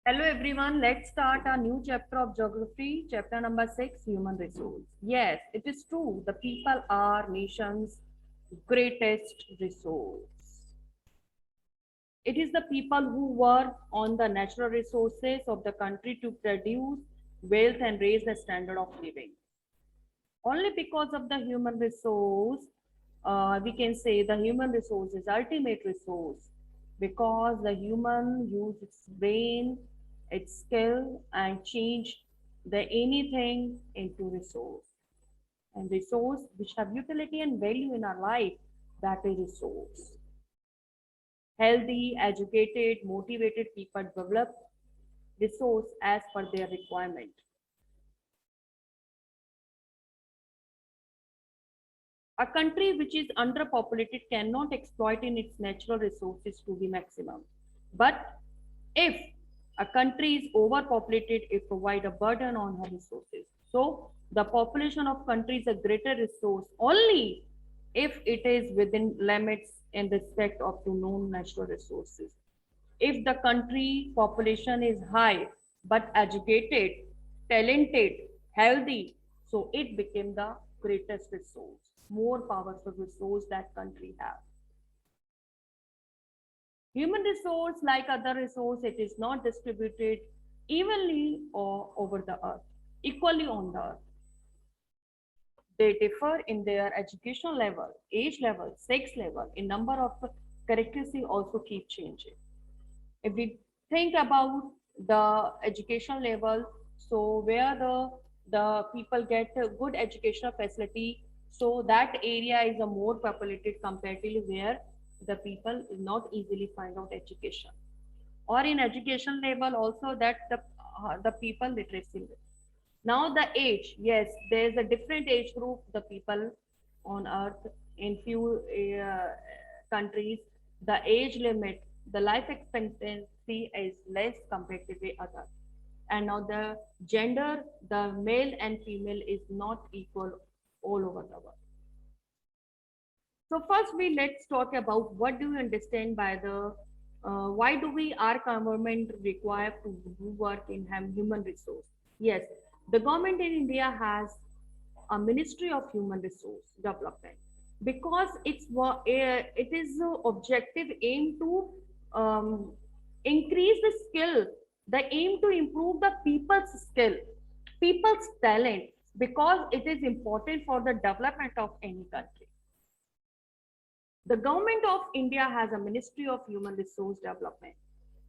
Hello everyone, let's start a new chapter of geography, chapter number 6, human resource. Yes, it is true, the people are nation's greatest resource. It is the people who work on the natural resources of the country to produce wealth and raise the standard of living. Only because of the human resource, we can say the human resource is ultimate resource because the human use its brain, its skill and change the anything into resource. And resource which have utility and value in our life, that is resource. Healthy, educated, motivated people develop resource as per their requirement. A country which is underpopulated cannot exploit in its natural resources to the maximum. But if a country is overpopulated, it provides a burden on her resources. So the population of country is a greater resource only if it is within limits in respect of to known natural resources. If the country population is high but educated, talented, healthy, so it became the greatest resource, more powerful resource that country have. Human resource, like other resource, it is not distributed evenly or over the earth, equally on the earth. They differ in their education level, age level, sex level, in number of characteristics also keep changing. If we think about the education level, so where the people get a good educational facility, so that area is a more populated comparatively where the people not easily find out education. Or in education level also that the people literacy. Now the age, yes, there is a different age group, the people on earth in few countries, the age limit, the life expectancy is less compared to the other. And now the gender, the male and female is not equal all over the world. So first we let's talk about what do you understand by the why do we our government require to do work in human resource? Yes, the government in India has a Ministry of Human Resource Development because it is objective aim to um, increase the skill, the aim to improve the people's skill, people's talent because it is important for the development of any country. The government of India has a Ministry of Human Resource Development.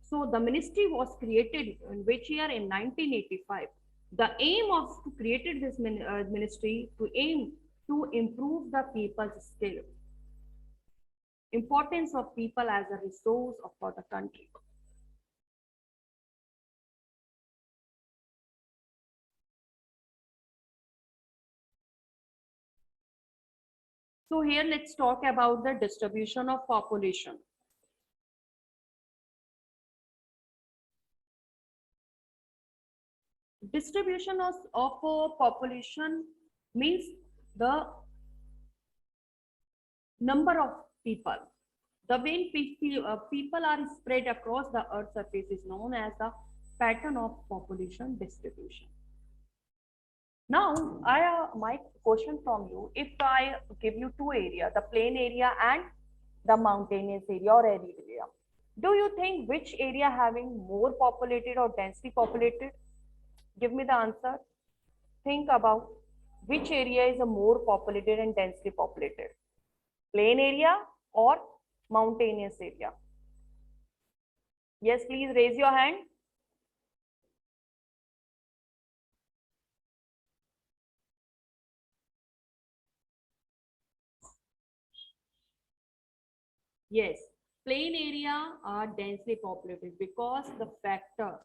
So the ministry was created in which year in 1985. The aim of to created this ministry to aim to improve the people's skill, importance of people as a resource for the country. So here let's talk about the distribution of population. Distribution of population means the number of people. The way people are spread across the earth surface is known as the pattern of population distribution. Now, my question from you, if I give you two areas, the plain area and the mountainous area or arid area, do you think which area having more populated or densely populated? Give me the answer. Think about which area is a more populated and densely populated, plain area or mountainous area. Yes, please raise your hand. Yes, plain area are densely populated because the factor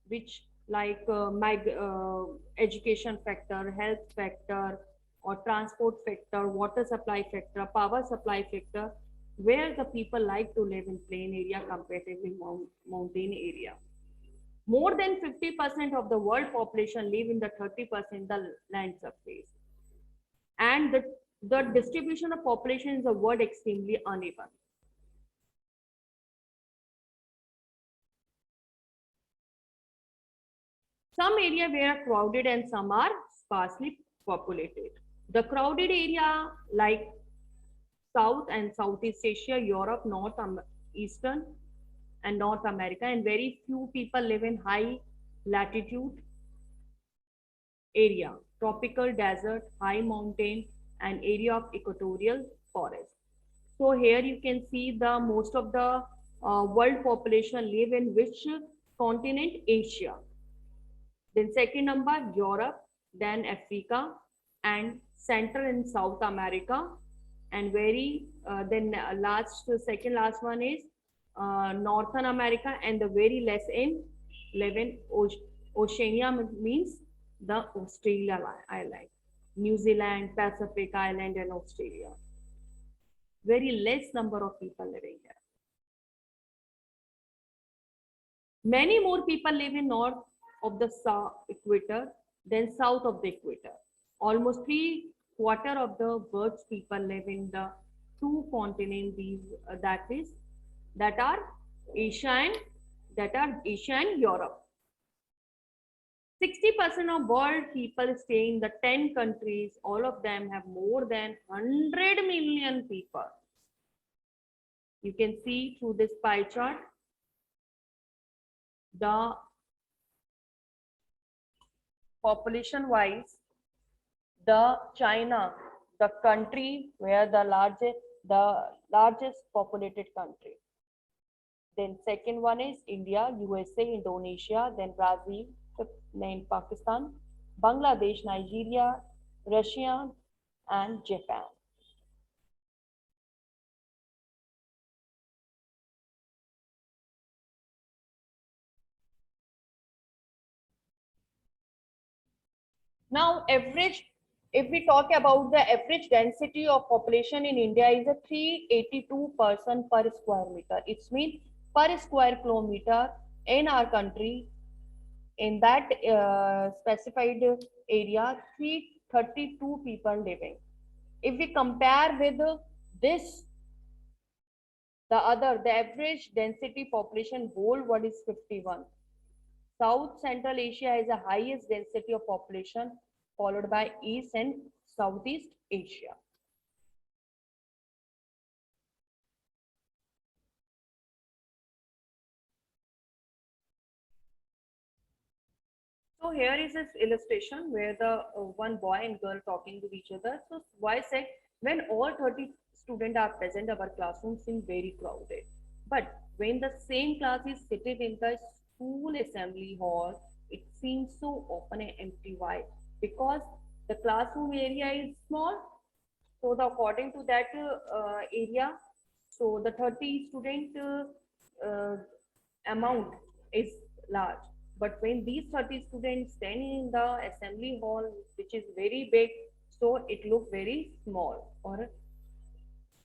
which like education factor, health factor, or transport factor, water supply factor, power supply factor, where the people like to live in plain area comparatively mountain area. More than 50% of the world population live in the 30% the land surface. And the distribution of population is a word extremely uneven. Some area were crowded and some are sparsely populated. The crowded area like South and Southeast Asia, Europe, Eastern and North America, and very few people live in high latitude area, tropical desert, high mountain, and area of equatorial forest. So here you can see the most of the world population live in which continent? Asia. Then second number Europe, then Africa, and Central and South America, and very then last second last one is Northern America, and the very less in 11 Oceania means the Australia island, New Zealand, Pacific Island, and Australia. Very less number of people living here. Many more people live in north of the equator than south of the equator. Almost 3/4 of the world's people live in the two continents. That are Asia and Europe. 60% of world people stay in the 10 countries. All of them have more than 100 million people. You can see through this pie chart the population wise, the China, the country where the largest populated country. Then second one is India, USA, Indonesia, then Brazil, then Pakistan, Bangladesh, Nigeria, Russia, and Japan. Now, if we talk about the average density of population in India is a 382 person per square meter. It means per square kilometer in our country, in that specified area, 332 people living. If we compare with this, the average density population whole world is 51. South Central Asia has the highest density of population, followed by East and Southeast Asia. So here is this illustration where the one boy and girl talking to each other. So boy said, when all 30 students are present, our classroom seems very crowded. But when the same class is seated in the school assembly hall, it seems so open and empty. Why? Because the classroom area is small. So according to that area, so the 30 student amount is large. But when these 30 students stand in the assembly hall, which is very big, so it look very small or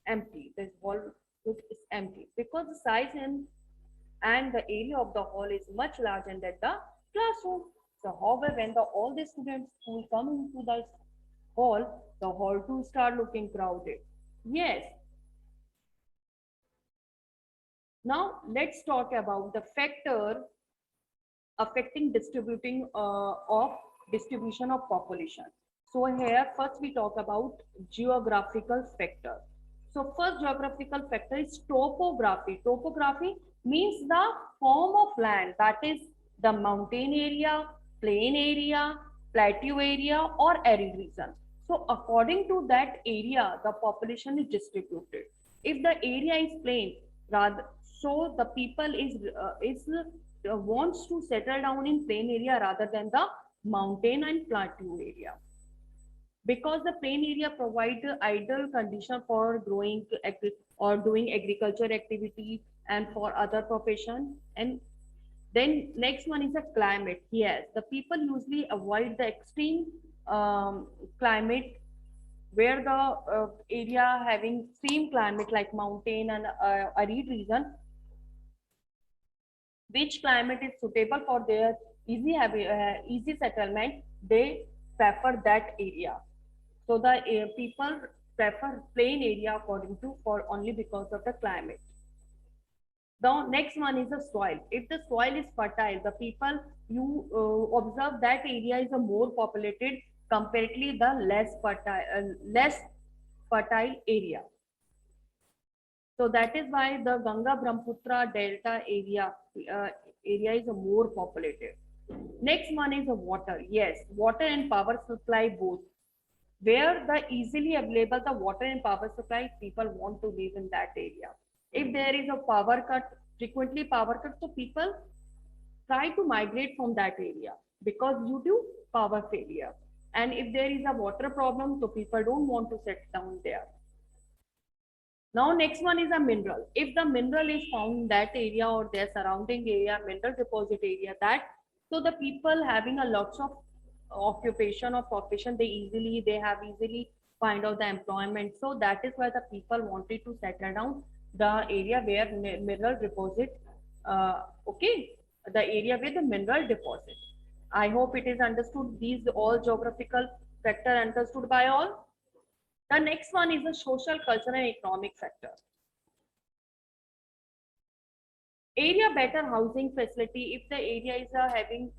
empty. This hall look is empty because the size and the area of the hall is much larger than the classroom. So however, when all the students who come into the hall too start looking crowded. Yes. Now let's talk about the factor affecting distribution of population. So here first we talk about geographical factor. So first geographical factor is topography. Topography means the form of land, that is the mountain area, plain area, plateau area, or arid region. So according to that area, the population is distributed. If the area is plain, rather, so the people is wants to settle down in plain area rather than the mountain and plateau area, because the plain area provide ideal condition for growing or doing agriculture activity and for other profession. And then next one is the climate. Yes, the people usually avoid the extreme climate, where the area having extreme climate like mountain and arid region, which climate is suitable for their easy settlement, they prefer that area. So the people prefer plain area according to for only because of the climate. The next one is the soil. If the soil is fertile, the people you observe that area is a more populated comparatively the less fertile area. So that is why the Ganga Brahmaputra Delta uh, area is a more populated. Next one is the water. Yes, water and power supply both. Where the easily available the water and power supply, people want to live in that area. If there is a power cut, frequently power cut, so people try to migrate from that area because due to power failure. And if there is a water problem, so people don't want to settle down there. Now next one is a mineral. If the mineral is found in that area or their surrounding area, mineral deposit area, that so the people having a lots of occupation or profession, they have easily find out the employment. So that is why the people wanted to settle down the area where mineral deposit. Okay, the area with the mineral deposit. I hope it is understood. These all geographical factor understood by all. The next one is the social, cultural, and economic factor. Area better housing facility. If the area is having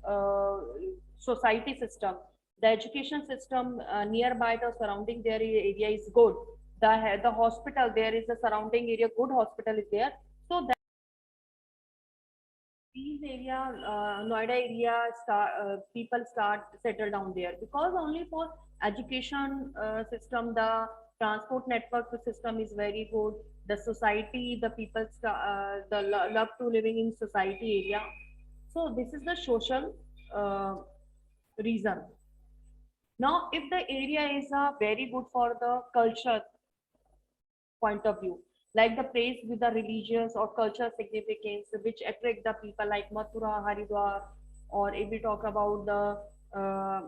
society system, the education system nearby the surrounding their area is good. The hospital there is a surrounding area, good hospital is there. So that these area, Noida area, people start settle down there because only for education system, the transport network system is very good. The society, the people, love to living in society area. So this is the social reason. Now, if the area is very good for the culture point of view, like the place with the religious or cultural significance, which attract the people like Mathura, Haridwar, or if we talk about the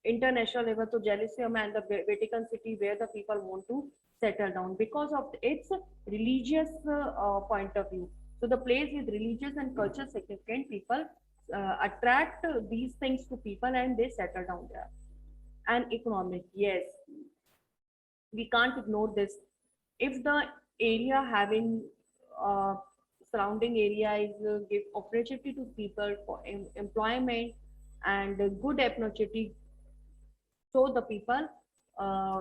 international level to Jerusalem and the Vatican City, where the people want to settle down because of its religious point of view. So the place with religious and cultural significant people attract these things to people and they settle down there. And economic, yes, we can't ignore this. If the area having uh, surrounding area is give opportunity to people for employment and good opportunity, so the people uh,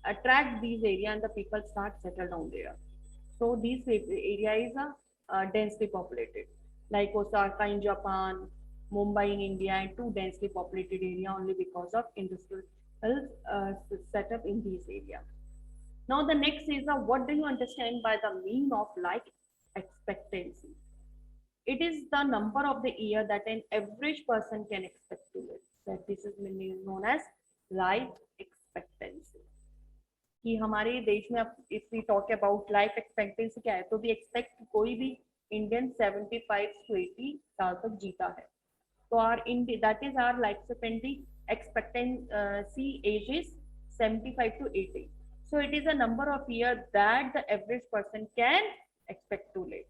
attract these area and the people start settle down there. So these area is densely populated, like Osaka in Japan, Mumbai in India, and two densely populated area only because of industrial uh, setup in these area. Now the next is what do you understand by the mean of life expectancy? It is the number of the year that an average person can expect to live. That this is known as life expectancy. कि हमारे देश में अब if we talk about life expectancy क्या है तो we expect कोई भी इंडियन 75 to 80 साल तक जीता है तो our in that is our life expectancy age is 75 to 80. So it is a number of years that the average person can expect to live.